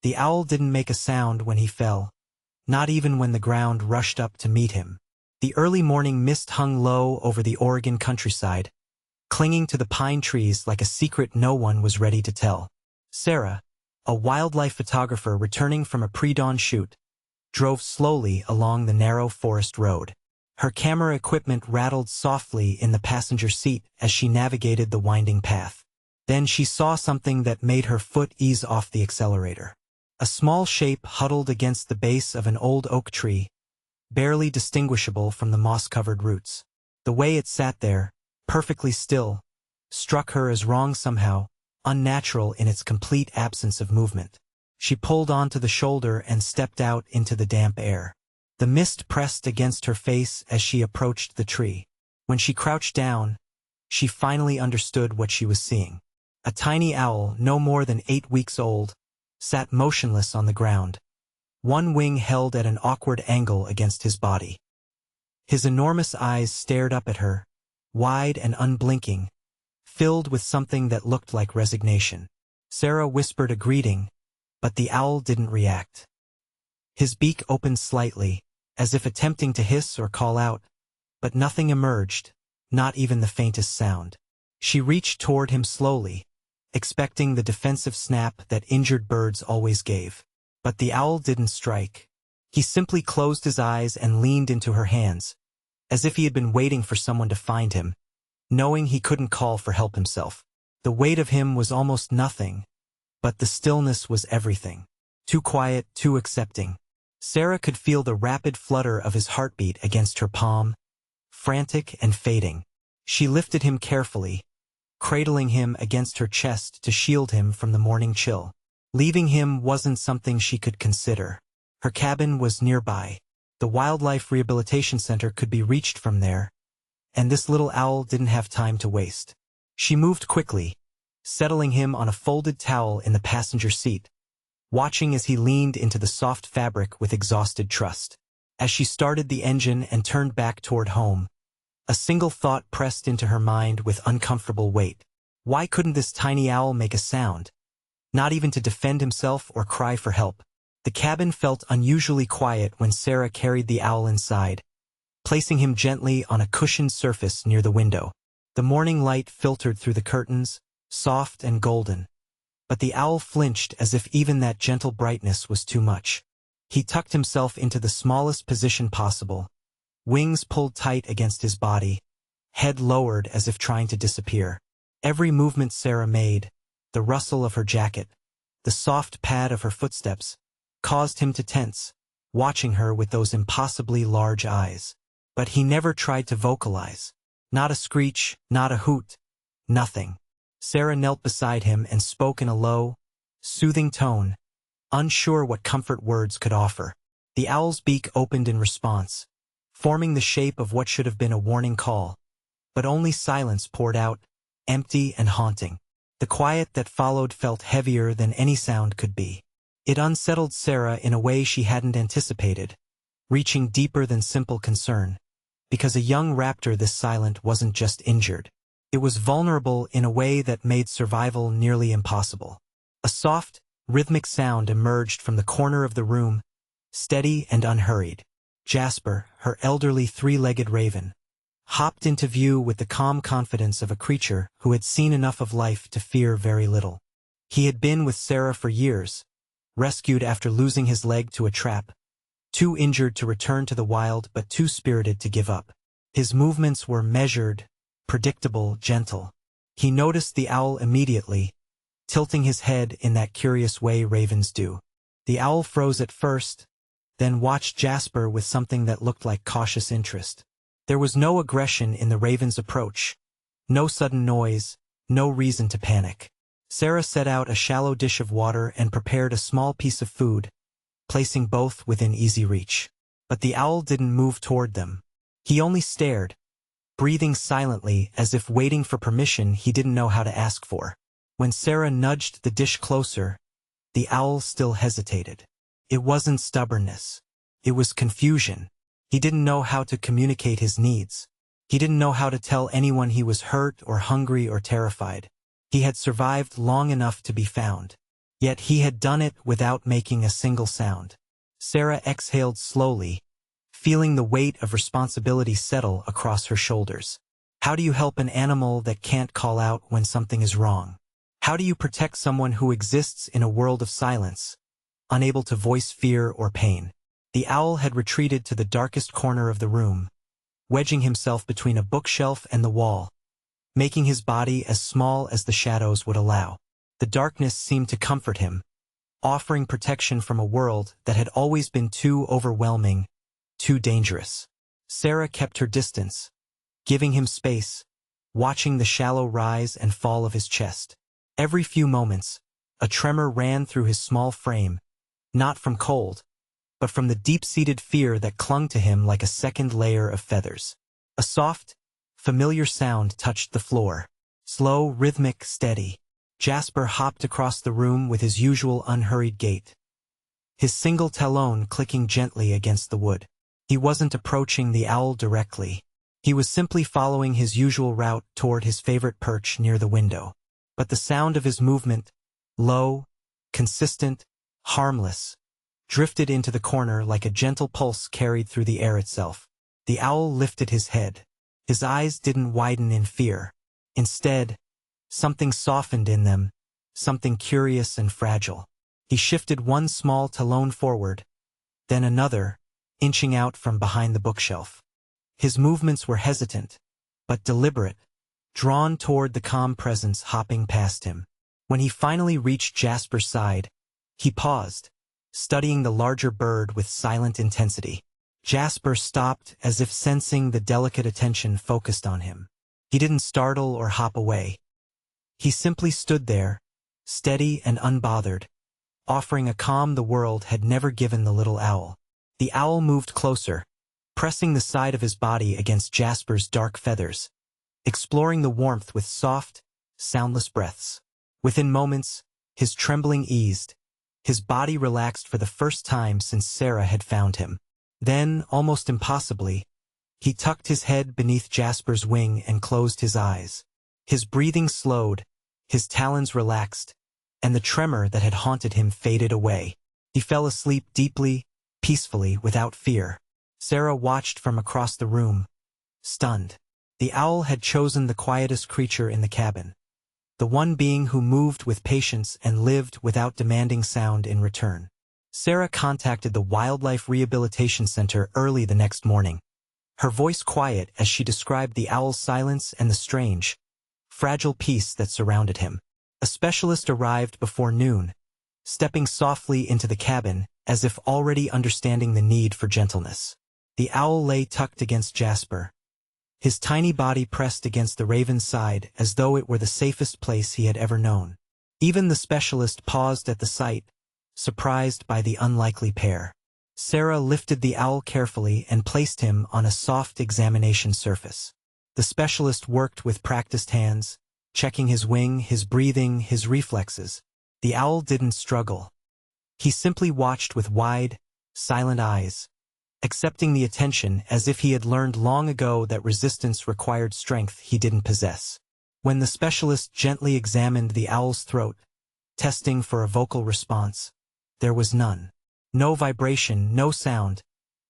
The owl didn't make a sound when he fell, not even when the ground rushed up to meet him. The early morning mist hung low over the Oregon countryside, clinging to the pine trees like a secret no one was ready to tell. Sarah, a wildlife photographer returning from a pre-dawn shoot, drove slowly along the narrow forest road. Her camera equipment rattled softly in the passenger seat as she navigated the winding path. Then she saw something that made her foot ease off the accelerator. A small shape huddled against the base of an old oak tree, barely distinguishable from the moss-covered roots. The way it sat there, perfectly still, struck her as wrong somehow, unnatural in its complete absence of movement. She pulled onto the shoulder and stepped out into the damp air. The mist pressed against her face as she approached the tree. When she crouched down, she finally understood what she was seeing. A tiny owl, no more than 8 weeks old, sat motionless on the ground, one wing held at an awkward angle against his body. His enormous eyes stared up at her, wide and unblinking, filled with something that looked like resignation. Sarah whispered a greeting, but the owl didn't react. His beak opened slightly, as if attempting to hiss or call out, but nothing emerged, not even the faintest sound. She reached toward him slowly, expecting the defensive snap that injured birds always gave. But the owl didn't strike. He simply closed his eyes and leaned into her hands, as if he had been waiting for someone to find him, knowing he couldn't call for help himself. The weight of him was almost nothing, but the stillness was everything. Too quiet, too accepting. Sarah could feel the rapid flutter of his heartbeat against her palm, frantic and fading. She lifted him carefully, cradling him against her chest to shield him from the morning chill. Leaving him wasn't something she could consider. Her cabin was nearby. The Wildlife Rehabilitation Center could be reached from there, and this little owl didn't have time to waste. She moved quickly, settling him on a folded towel in the passenger seat, watching as he leaned into the soft fabric with exhausted trust. As she started the engine and turned back toward home, a single thought pressed into her mind with uncomfortable weight. Why couldn't this tiny owl make a sound? Not even to defend himself or cry for help. The cabin felt unusually quiet when Sarah carried the owl inside, placing him gently on a cushioned surface near the window. The morning light filtered through the curtains, soft and golden, but the owl flinched as if even that gentle brightness was too much. He tucked himself into the smallest position possible, wings pulled tight against his body, head lowered as if trying to disappear. Every movement Sarah made, the rustle of her jacket, the soft pad of her footsteps, caused him to tense, watching her with those impossibly large eyes. But he never tried to vocalize. Not a screech, not a hoot, nothing. Sarah knelt beside him and spoke in a low, soothing tone, unsure what comfort words could offer. The owl's beak opened in response, forming the shape of what should have been a warning call, but only silence poured out, empty and haunting. The quiet that followed felt heavier than any sound could be. It unsettled Sarah in a way she hadn't anticipated, reaching deeper than simple concern, because a young raptor this silent wasn't just injured. It was vulnerable in a way that made survival nearly impossible. A soft, rhythmic sound emerged from the corner of the room, steady and unhurried. Jasper, her elderly 3-legged raven, hopped into view with the calm confidence of a creature who had seen enough of life to fear very little. He had been with Sarah for years, rescued after losing his leg to a trap, too injured to return to the wild but too spirited to give up. His movements were measured, predictable, gentle. He noticed the owl immediately, tilting his head in that curious way ravens do. The owl froze at first, then watched Jasper with something that looked like cautious interest. There was no aggression in the raven's approach, no sudden noise, no reason to panic. Sarah set out a shallow dish of water and prepared a small piece of food, placing both within easy reach. But the owl didn't move toward them. He only stared, breathing silently as if waiting for permission he didn't know how to ask for. When Sarah nudged the dish closer, the owl still hesitated. It wasn't stubbornness. It was confusion. He didn't know how to communicate his needs. He didn't know how to tell anyone he was hurt or hungry or terrified. He had survived long enough to be found. Yet he had done it without making a single sound. Sarah exhaled slowly, feeling the weight of responsibility settle across her shoulders. How do you help an animal that can't call out when something is wrong? How do you protect someone who exists in a world of silence, unable to voice fear or pain? The owl had retreated to the darkest corner of the room, wedging himself between a bookshelf and the wall, making his body as small as the shadows would allow. The darkness seemed to comfort him, offering protection from a world that had always been too overwhelming, too dangerous. Sarah kept her distance, giving him space, watching the shallow rise and fall of his chest. Every few moments, a tremor ran through his small frame, not from cold, but from the deep-seated fear that clung to him like a second layer of feathers. A soft, familiar sound touched the floor. Slow, rhythmic, steady. Jasper hopped across the room with his usual unhurried gait, his single talon clicking gently against the wood. He wasn't approaching the owl directly. He was simply following his usual route toward his favorite perch near the window. But the sound of his movement, low, consistent, harmless, drifted into the corner like a gentle pulse carried through the air itself. The owl lifted his head. His eyes didn't widen in fear. Instead, something softened in them, something curious and fragile. He shifted one small talon forward, then another, inching out from behind the bookshelf. His movements were hesitant, but deliberate, drawn toward the calm presence hopping past him. When he finally reached Jasper's side, he paused, studying the larger bird with silent intensity. Jasper stopped as if sensing the delicate attention focused on him. He didn't startle or hop away. He simply stood there, steady and unbothered, offering a calm the world had never given the little owl. The owl moved closer, pressing the side of his body against Jasper's dark feathers, exploring the warmth with soft, soundless breaths. Within moments, his trembling eased, his body relaxed for the first time since Sarah had found him. Then, almost impossibly, he tucked his head beneath Jasper's wing and closed his eyes. His breathing slowed, his talons relaxed, and the tremor that had haunted him faded away. He fell asleep deeply, peacefully, without fear. Sarah watched from across the room, stunned. The owl had chosen the quietest creature in the cabin, the one being who moved with patience and lived without demanding sound in return. Sarah contacted the Wildlife Rehabilitation Center early the next morning, her voice quiet as she described the owl's silence and the strange, fragile peace that surrounded him. A specialist arrived before noon, stepping softly into the cabin as if already understanding the need for gentleness. The owl lay tucked against Jasper, his tiny body pressed against the raven's side as though it were the safest place he had ever known. Even the specialist paused at the sight, surprised by the unlikely pair. Sarah lifted the owl carefully and placed him on a soft examination surface. The specialist worked with practiced hands, checking his wing, his breathing, his reflexes. The owl didn't struggle. He simply watched with wide, silent eyes, accepting the attention as if he had learned long ago that resistance required strength he didn't possess. When the specialist gently examined the owl's throat, testing for a vocal response, there was none. No vibration, no sound,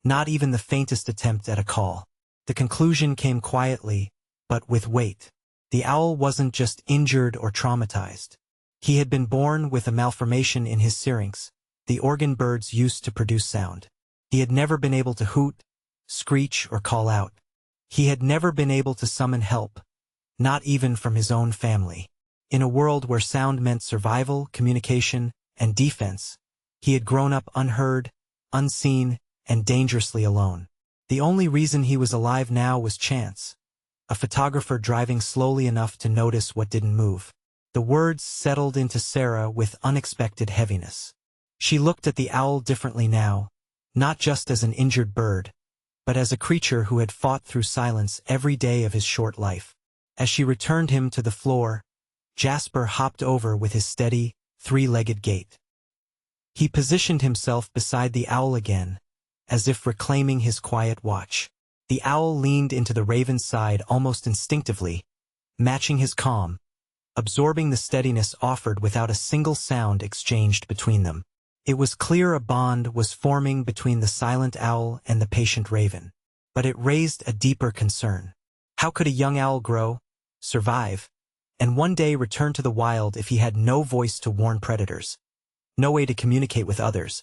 not even the faintest attempt at a call. The conclusion came quietly, but with weight. The owl wasn't just injured or traumatized. He had been born with a malformation in his syrinx, the organ birds used to produce sound. He had never been able to hoot, screech, or call out. He had never been able to summon help, not even from his own family. In a world where sound meant survival, communication, and defense, he had grown up unheard, unseen, and dangerously alone. The only reason he was alive now was chance, a photographer driving slowly enough to notice what didn't move. The words settled into Sarah with unexpected heaviness. She looked at the owl differently now, not just as an injured bird, but as a creature who had fought through silence every day of his short life. As she returned him to the floor, Jasper hopped over with his steady, three-legged gait. He positioned himself beside the owl again, as if reclaiming his quiet watch. The owl leaned into the raven's side almost instinctively, matching his calm, absorbing the steadiness offered without a single sound exchanged between them. It was clear a bond was forming between the silent owl and the patient raven. But it raised a deeper concern. How could a young owl grow, survive, and one day return to the wild if he had no voice to warn predators, no way to communicate with others,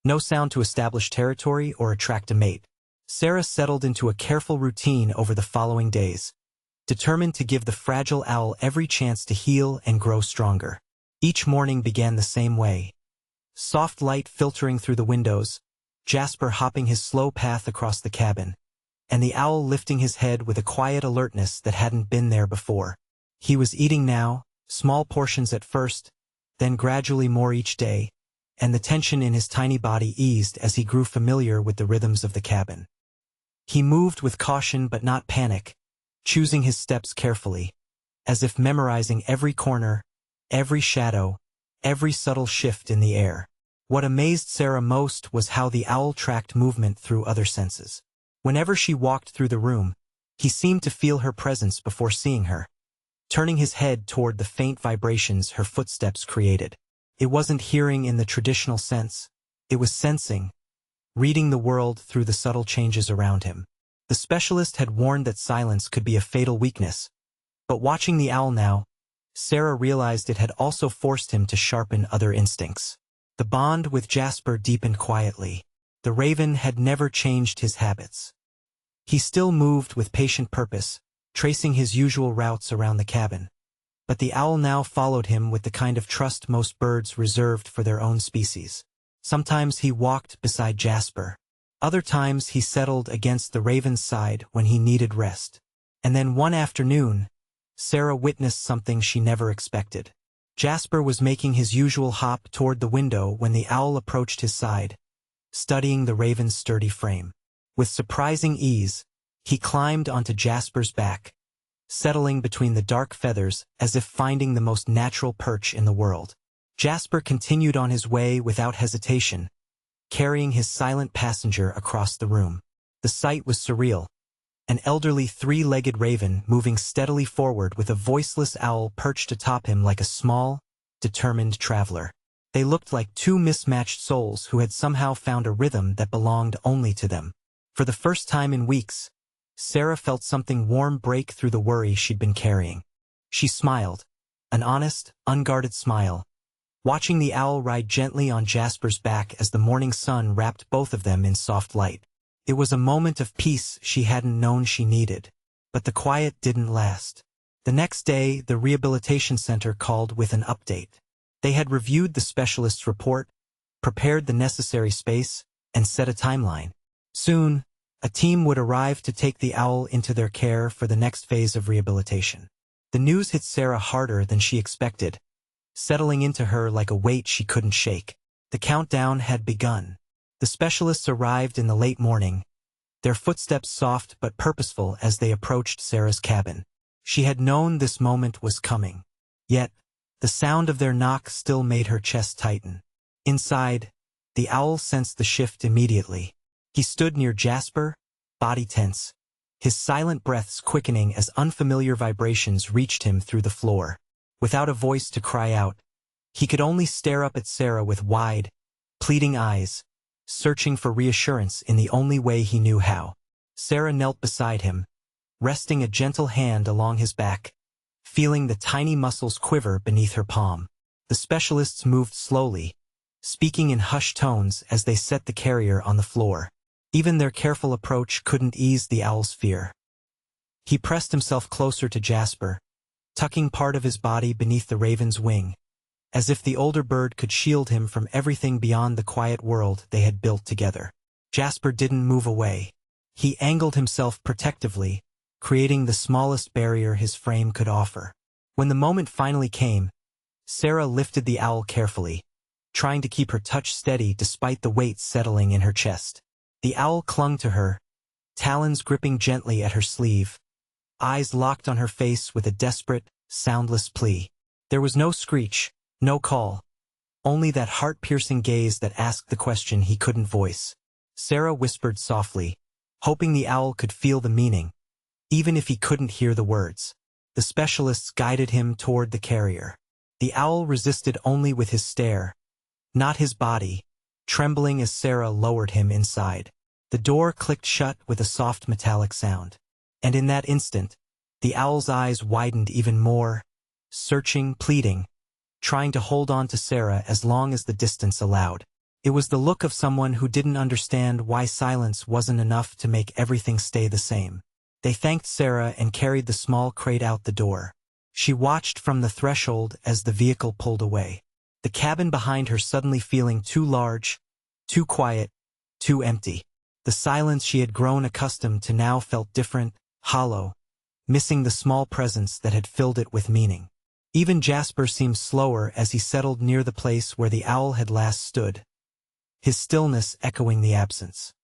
no sound to establish territory or attract a mate? Sarah settled into a careful routine over the following days, determined to give the fragile owl every chance to heal and grow stronger. Each morning began the same way. Soft light filtering through the windows, Jasper hopping his slow path across the cabin, and the owl lifting his head with a quiet alertness that hadn't been there before. He was eating now, small portions at first, then gradually more each day, and the tension in his tiny body eased as he grew familiar with the rhythms of the cabin. He moved with caution but not panic, choosing his steps carefully, as if memorizing every corner, every shadow, every subtle shift in the air. What amazed Sarah most was how the owl tracked movement through other senses. Whenever she walked through the room, he seemed to feel her presence before seeing her, turning his head toward the faint vibrations her footsteps created. It wasn't hearing in the traditional sense, it was sensing, reading the world through the subtle changes around him. The specialist had warned that silence could be a fatal weakness, but watching the owl now, Sarah realized it had also forced him to sharpen other instincts. The bond with Jasper deepened quietly. The raven had never changed his habits. He still moved with patient purpose, tracing his usual routes around the cabin. But the owl now followed him with the kind of trust most birds reserved for their own species. Sometimes he walked beside Jasper. Other times he settled against the raven's side when he needed rest. And then one afternoon, Sarah witnessed something she never expected. Jasper was making his usual hop toward the window when the owl approached his side, studying the raven's sturdy frame. With surprising ease, he climbed onto Jasper's back, settling between the dark feathers as if finding the most natural perch in the world. Jasper continued on his way without hesitation, carrying his silent passenger across the room. The sight was surreal. An elderly three-legged raven moving steadily forward with a voiceless owl perched atop him like a small, determined traveler. They looked like two mismatched souls who had somehow found a rhythm that belonged only to them. For the first time in weeks, Sarah felt something warm break through the worry she'd been carrying. She smiled, an honest, unguarded smile, watching the owl ride gently on Jasper's back as the morning sun wrapped both of them in soft light. It was a moment of peace she hadn't known she needed. But the quiet didn't last. The next day, the rehabilitation center called with an update. They had reviewed the specialist's report, prepared the necessary space, and set a timeline. Soon, a team would arrive to take the owl into their care for the next phase of rehabilitation. The news hit Sarah harder than she expected, settling into her like a weight she couldn't shake. The countdown had begun. The specialists arrived in the late morning, their footsteps soft but purposeful as they approached Sarah's cabin. She had known this moment was coming. Yet, the sound of their knock still made her chest tighten. Inside, the owl sensed the shift immediately. He stood near Jasper, body tense, his silent breaths quickening as unfamiliar vibrations reached him through the floor. Without a voice to cry out, he could only stare up at Sarah with wide, pleading eyes, searching for reassurance in the only way he knew how. Sarah knelt beside him, resting a gentle hand along his back, feeling the tiny muscles quiver beneath her palm. The specialists moved slowly, speaking in hushed tones as they set the carrier on the floor. Even their careful approach couldn't ease the owl's fear. He pressed himself closer to Jasper, tucking part of his body beneath the raven's wing, as if the older bird could shield him from everything beyond the quiet world they had built together. Jasper didn't move away. He angled himself protectively, creating the smallest barrier his frame could offer. When the moment finally came, Sarah lifted the owl carefully, trying to keep her touch steady despite the weight settling in her chest. The owl clung to her, talons gripping gently at her sleeve, eyes locked on her face with a desperate, soundless plea. There was no screech, no call, only that heart-piercing gaze that asked the question he couldn't voice. Sarah whispered softly, hoping the owl could feel the meaning, even if he couldn't hear the words. The specialists guided him toward the carrier. The owl resisted only with his stare, not his body, trembling as Sarah lowered him inside. The door clicked shut with a soft metallic sound. And in that instant, the owl's eyes widened even more, searching, pleading, trying to hold on to Sarah as long as the distance allowed. It was the look of someone who didn't understand why silence wasn't enough to make everything stay the same. They thanked Sarah and carried the small crate out the door. She watched from the threshold as the vehicle pulled away. The cabin behind her suddenly feeling too large, too quiet, too empty. The silence she had grown accustomed to now felt different, hollow, missing the small presence that had filled it with meaning. Even Jasper seemed slower as he settled near the place where the owl had last stood, his stillness echoing the absence.